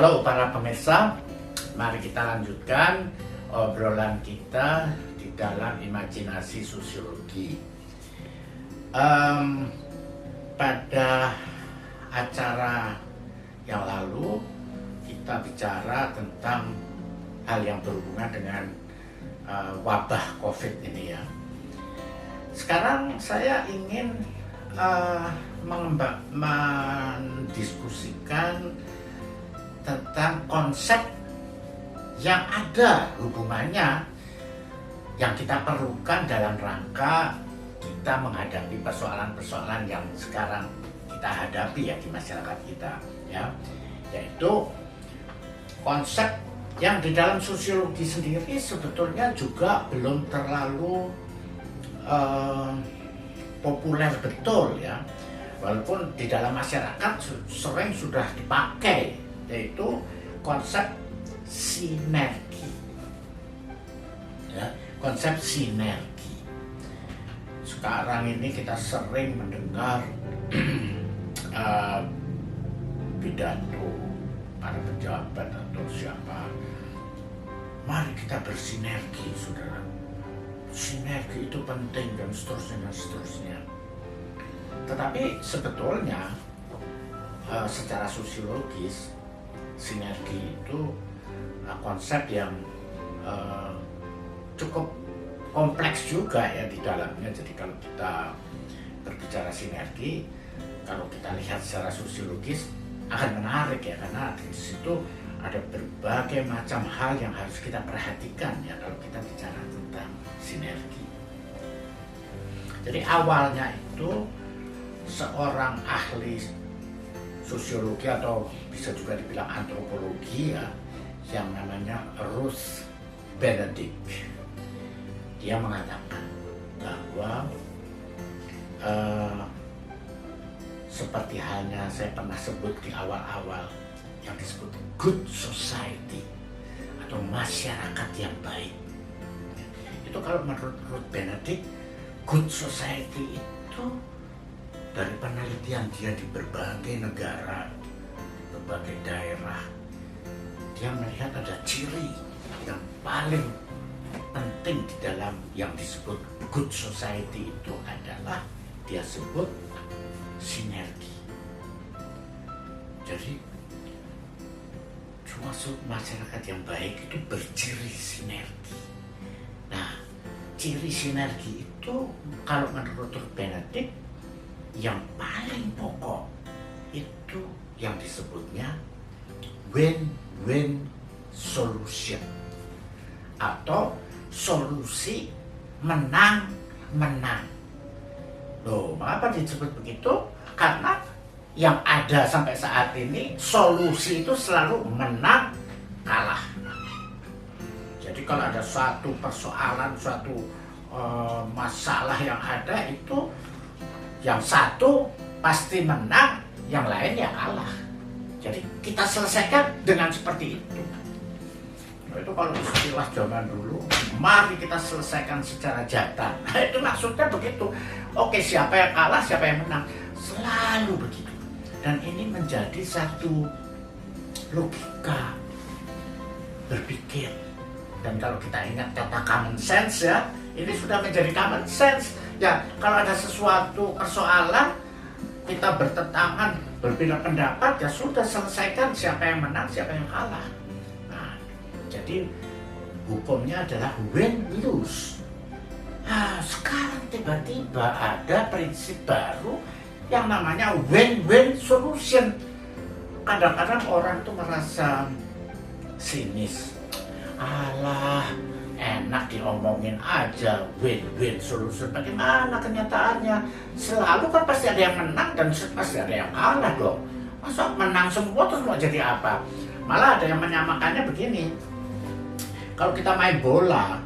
Halo para pemirsa, mari kita lanjutkan obrolan kita di dalam imajinasi sosiologi. Pada acara yang lalu kita bicara tentang hal yang berhubungan dengan wabah COVID ini ya. Sekarang saya ingin mendiskusikan tentang konsep yang ada hubungannya yang kita perlukan dalam rangka kita menghadapi persoalan-persoalan yang sekarang kita hadapi ya di masyarakat kita ya, yaitu konsep yang di dalam sosiologi sendiri sebetulnya juga belum terlalu populer betul ya, walaupun di dalam masyarakat sering sudah dipakai, yaitu konsep sinergi ya, konsep sinergi. Sekarang ini kita sering mendengar pidato para pejabat atau siapa, mari kita bersinergi saudara, sinergi itu penting dan seterusnya. Tetapi sebetulnya secara sosiologis sinergi itu konsep yang cukup kompleks juga ya di dalamnya. Jadi kalau kita berbicara sinergi, kalau kita lihat secara sosiologis akan menarik ya, karena di situ ada berbagai macam hal yang harus kita perhatikan ya kalau kita bicara tentang sinergi. Jadi awalnya itu seorang ahli sosiologi atau bisa juga dibilang antropologi ya, yang namanya Ruth Benedict. Dia mengatakan bahwa seperti halnya saya pernah sebut di awal-awal yang disebut good society atau masyarakat yang baik. Itu kalau menurut Ruth Benedict, good society itu dari penelitian dia di berbagai negara, berbagai daerah, dia melihat ada ciri yang paling penting di dalam yang disebut good society itu adalah dia sebut sinergi. Jadi suatu masyarakat yang baik itu berciri sinergi. Nah, ciri sinergi itu kalau menurut Ruth Benedict yang paling pokok itu yang disebutnya win-win solution atau solusi menang-menang. Loh, mengapa disebut begitu? Karena yang ada sampai saat ini solusi itu selalu menang kalah. Jadi kalau ada suatu persoalan, suatu masalah yang ada itu yang satu pasti menang, yang lain ya kalah. Jadi kita selesaikan dengan seperti itu. Nah, itu kalau istilah zaman dulu, mari kita selesaikan secara jantan. Nah, itu maksudnya begitu. Oke, siapa yang kalah, siapa yang menang, selalu begitu. Dan ini menjadi satu logika berpikir. Dan kalau kita ingat kata common sense ya, ini sudah menjadi common sense. Ya, kalau ada sesuatu persoalan, kita bertentangan, berbeda pendapat, ya sudah selesaikan, siapa yang menang, siapa yang kalah. Nah, jadi hukumnya adalah win-lose. Nah, sekarang tiba-tiba ada prinsip baru yang namanya win-win solution. Kadang-kadang orang tuh merasa sinis. Alah, enak diomongin aja win-win solution. Bagaimana kenyataannya? Selalu kan pasti ada yang menang dan pasti ada yang kalah dong. Masa menang semua terus mau jadi apa? Malah ada yang menyamakannya begini. Kalau kita main bola,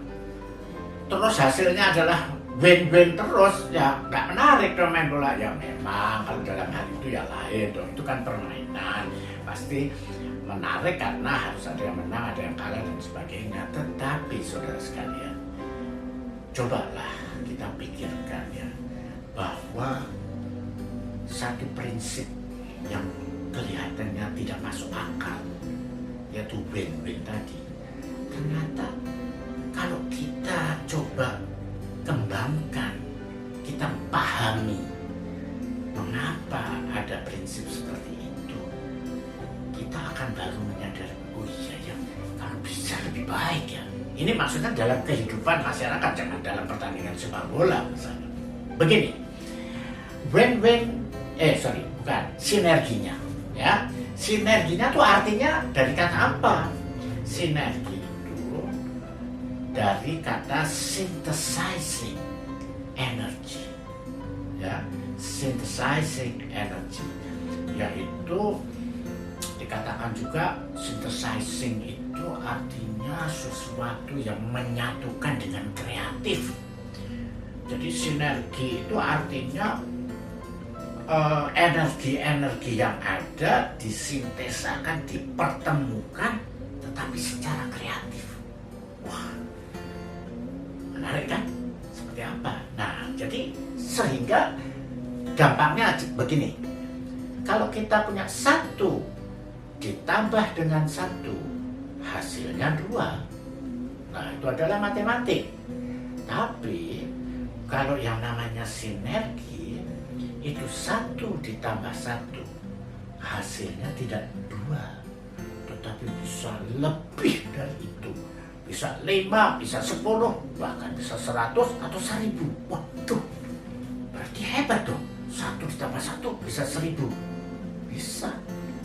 terus hasilnya adalah win-win terus, ya nggak menarik dong main bola. Ya memang kalau dalam hal itu ya lain dong, itu kan permainan, pasti menarik karena harus ada yang menang, ada yang kalah dan sebagainya. Tetapi saudara sekalian, cobalah kita pikirkan ya, bahwa satu prinsip yang kelihatannya tidak masuk akal yaitu win-win tadi. Ternyata kalau kita coba kembangkan, kita pahami mengapa ada prinsip seperti itu, kita akan baru menyadari, oh iya ya, kalau bisa lebih baik ya. Ini maksudnya dalam kehidupan masyarakat, jangan dalam pertandingan sepak bola misalnya. Begini, sinerginya, ya. Sinerginya itu artinya dari kata apa? Sinergi itu dari kata synthesizing energy, ya, synthesizing energy, yaitu dikatakan juga synthesizing itu artinya sesuatu yang menyatukan dengan kreatif. Jadi sinergi itu artinya energi-energi yang ada disintesakan, dipertemukan, tetapi secara kreatif. Wah, menarik kan? Seperti apa? Nah, jadi sehingga gampangnya begini, kalau kita punya satu ditambah dengan satu, hasilnya dua. Nah, itu adalah matematik. Tapi kalau yang namanya sinergi, itu satu ditambah satu, hasilnya tidak dua, tetapi bisa lebih dari itu. Bisa 5, bisa 10, bahkan bisa 100 atau 1000. Waduh, berarti hebat dong. 1 ditambah 1 bisa 1000. Bisa.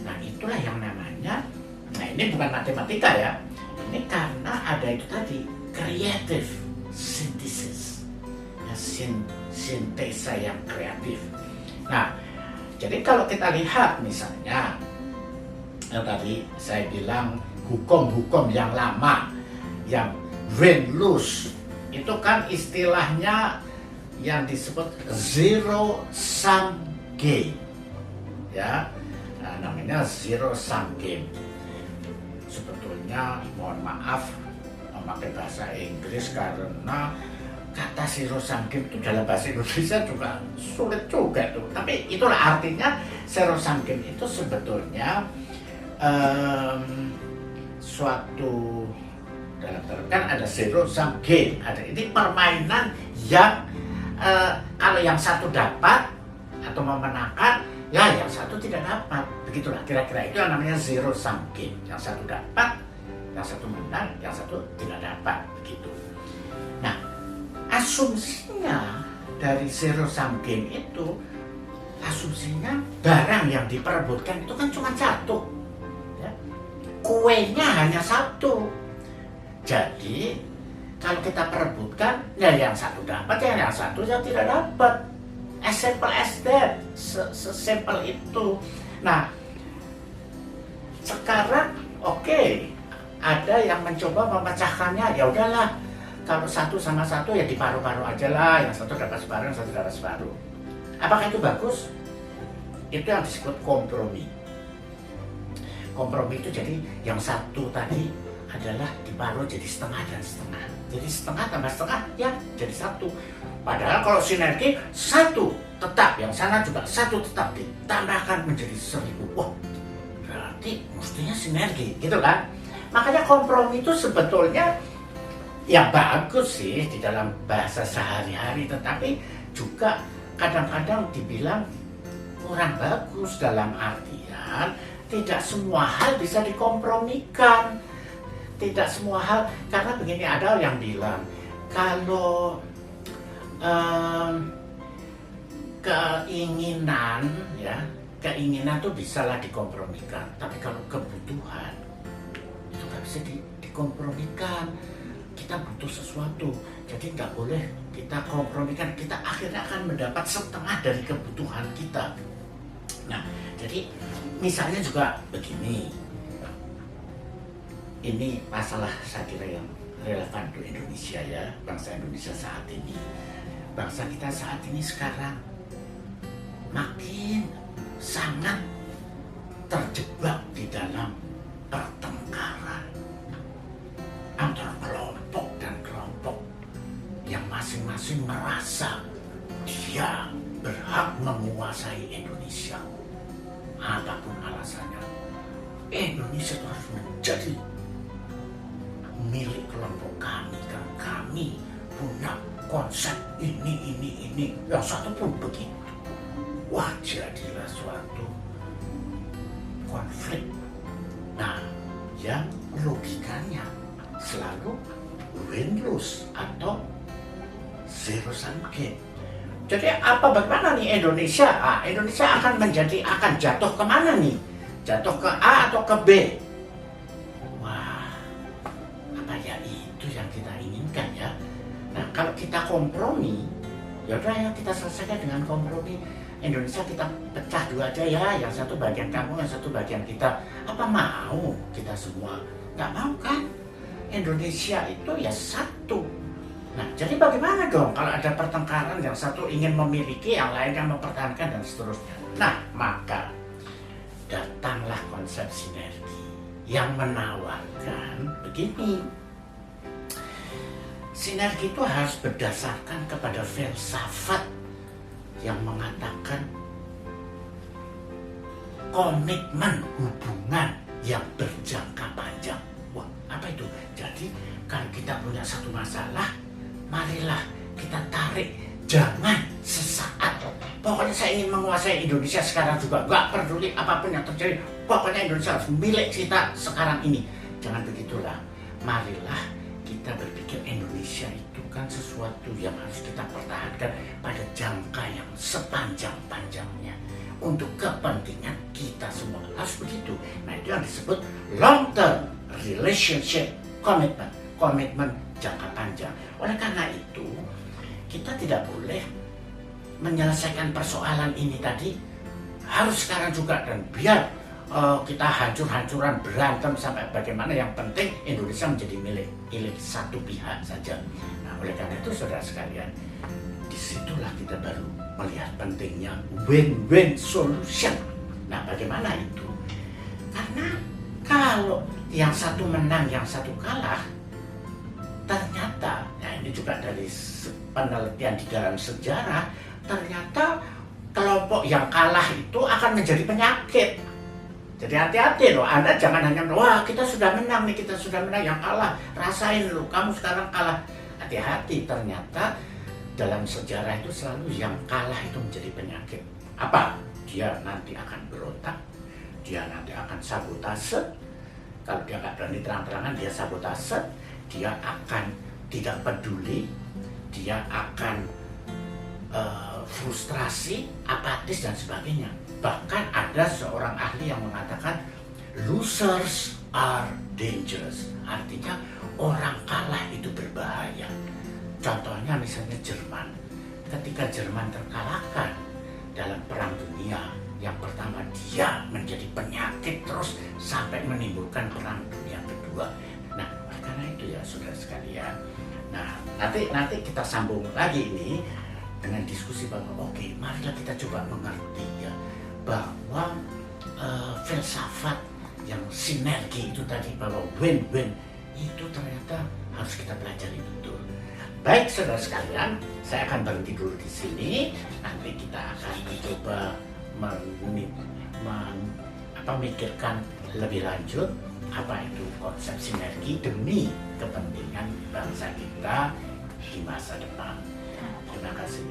Nah, itulah yang namanya, nah ini bukan matematika ya. Ini karena ada itu tadi, creative synthesis. Ya, sintesa yang kreatif. Nah, jadi kalau kita lihat misalnya, tadi saya bilang hukum-hukum yang lama, yang win-lose, itu kan istilahnya yang disebut zero sum game, ya, nah, namanya zero sum game. Sebetulnya mohon maaf memakai bahasa Inggris karena kata zero sum game itu dalam bahasa Indonesia juga sulit juga tuh. Tapi itulah artinya zero sum game itu sebetulnya suatu, dalam kan ada zero sum game, ada ini permainan yang kalau yang satu dapat atau memenangkan, ya yang satu tidak dapat. Begitulah kira-kira itu yang namanya zero sum game. Yang satu dapat, yang satu menang, yang satu tidak dapat, begitu. Nah, asumsinya dari zero sum game itu, asumsinya barang yang diperebutkan itu kan cuma satu, ya. Kuenya hanya satu. Jadi kalau kita perebutkan, ya yang satu dapat, ya yang satu yang tidak dapat. As simple as that, sesimpel itu. Nah, sekarang oke, ada yang mencoba memecahkannya, ya udahlah. Kalau satu sama satu ya diparuh-paruh aja lah, yang satu dapat separuh, yang satu dapat separuh. Apakah itu bagus? Itu yang disebut kompromi. Kompromi itu jadi yang satu tadi adalah diparuh jadi setengah dan setengah. Jadi setengah tambah setengah ya jadi satu. Padahal kalau sinergi satu tetap, yang sana juga satu tetap ditambahkan menjadi 1000. Wah, berarti mestinya sinergi, gitu kan? Makanya kompromi itu sebetulnya ya bagus sih di dalam bahasa sehari-hari, tetapi juga kadang-kadang dibilang kurang bagus dalam artian tidak semua hal bisa dikompromikan. Tidak semua hal, karena begini, ada yang bilang kalau keinginan tuh bisalah dikompromikan, tapi kalau kebutuhan itu nggak bisa dikompromikan. Kita butuh sesuatu, jadi nggak boleh kita kompromikan. Kita akhirnya akan mendapat setengah dari kebutuhan kita. Nah, jadi misalnya juga begini, ini masalah saya kira yang relevan untuk Indonesia ya, bangsa Indonesia saat ini. Bangsa kita saat ini sekarang makin sangat terjebak di dalam pertengkaran antara kelompok dan kelompok yang masing-masing merasa dia berhak menguasai Indonesia, apapun alasannya. Indonesia itu harus menjadi milik kelompok kami, kan kami punya konsep ini, yang satu pun begitu. Wah, jadilah suatu konflik. Nah, yang logikanya selalu win-lose atau zero sum game. Jadi bagaimana nih Indonesia? Indonesia akan jatuh kemana nih? Jatuh ke A atau ke B? Wah, apa ya itu yang kita inginkan ya? Nah, kalau kita kompromi, ya udah ya kita selesaikan dengan kompromi. Indonesia kita pecah dua aja ya, yang satu bagian kamu, yang satu bagian kita. Apa mau kita semua? Nggak mau kan? Indonesia itu ya satu. Nah, jadi bagaimana dong kalau ada pertengkaran, yang satu ingin memiliki, yang lain yang mempertahankan dan seterusnya. Nah, maka datanglah konsep sinergi yang menawarkan begini. Sinergi itu harus berdasarkan kepada filsafat yang mengatakan komitmen hubungan yang berjangka panjang. Wah, apa itu? Jadi kalau kita punya satu masalah, marilah kita tarik, jangan sesaat. Pokoknya saya ingin menguasai Indonesia sekarang juga, gak peduli apapun yang terjadi. Pokoknya Indonesia harus milik kita sekarang ini. Jangan begitulah. Marilah kita berpikir Indonesia itu kan sesuatu yang harus kita pertahankan pada jangka yang sepanjang-panjangnya untuk kepentingan kita semua. Harus begitu. Nah, itu yang disebut long term relationship commitment, komitmen jangka panjang. Oleh karena itu, kita tidak boleh menyelesaikan persoalan ini tadi harus sekarang juga, dan biar kita hancur-hancuran berantem sampai bagaimana, yang penting Indonesia menjadi milik satu pihak saja. Nah, oleh karena itu saudara sekalian, disitulah kita baru melihat pentingnya win-win solution. Nah, bagaimana itu? Karena kalau yang satu menang, yang satu kalah, ternyata, nah ini juga dari penelitian di dalam sejarah, ternyata kelompok yang kalah itu akan menjadi penyakit. Jadi hati-hati loh, Anda jangan hanya wah kita sudah menang nih, kita sudah menang, yang kalah rasain loh, kamu sekarang kalah. Hati-hati, ternyata dalam sejarah itu selalu yang kalah itu menjadi penyakit. Apa? Dia nanti akan berontak, dia nanti akan sabotase. Kalau dia nggak berani terang-terangan, dia sabotase, dia akan tidak peduli, dia akan frustrasi, apatis dan sebagainya. Bahkan ada seorang ahli yang mengatakan losers are dangerous. Artinya orang kalah itu berbahaya. Contohnya misalnya Jerman. Ketika Jerman terkalahkan dalam perang dunia yang pertama, dia menjadi penyakit terus sampai menimbulkan perang dunia kedua. Nah, karena itu ya saudara sekalian. Nah, nanti kita sambung lagi ini dengan diskusi bahwa oke, marilah kita coba mengerti ya bahwa filsafat yang sinergi itu tadi, bahwa win-win itu ternyata harus kita pelajari betul. Baik saudara sekalian, saya akan berhenti dulu di sini. Nanti kita akan mencoba memikirkan lebih lanjut apa itu konsep sinergi demi kepentingan bangsa kita di masa depan. Terima kasih.